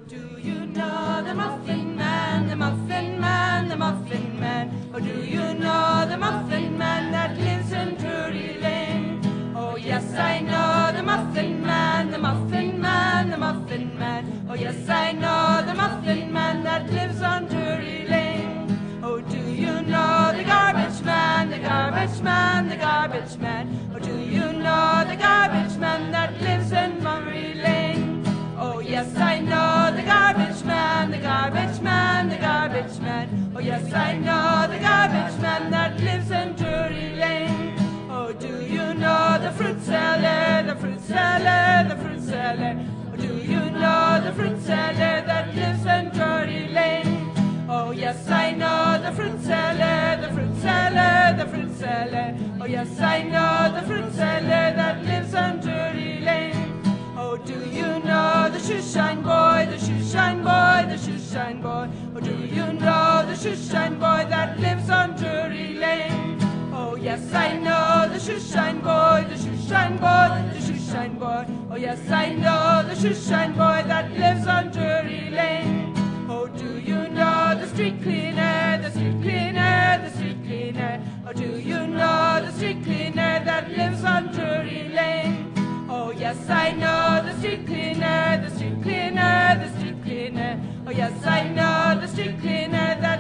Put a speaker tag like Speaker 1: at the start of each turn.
Speaker 1: do you know the Muffin Man, the Muffin Man, the Muffin Man? Oh, do you know the Muffin Man that lives in Drury Lane? Oh, yes, I know the Muffin Man, the Muffin Man, the Muffin Man. Oh, yes, I know the Muffin Man that lives on Drury Lane. Oh, do you know the Garbage Man, the Garbage Man, the Garbage Man? Oh, do you know the Garbage Man that lives in Murray Lane? Oh, yes, I know the Garbage Man, the Garbage Man, the Garbage Man. Oh, yes, I know the Garbage Man that lives in Drury Lane. Oh, do you know the fruit seller, the fruit seller, the fruit seller? Oh, do you know the fruit seller that lives in Drury Lane? Oh, yes, I know the fruit seller, the fruit seller, the fruit seller. Oh, yes, I know the fruit seller that lives on Drury Lane. Oh, do you know the shoeshine boy, the shoeshine boy, the shoeshine boy? Oh, do you know the shoeshine boy that lives on Drury Lane? Oh, yes, I know the shoeshine boy, the shoeshine boy, the shoeshine boy. Oh, yes, I know the shoeshine boy that lives on Drury Lane. Oh, do you know the street cleaner, the street cleaner, the street cleaner? Oh, do you know the street cleaner that lives on Drury Lane? Oh, yes, I know the street cleaner, the street cleaner, the street cleaner. Oh, yes, I know the street cleaner that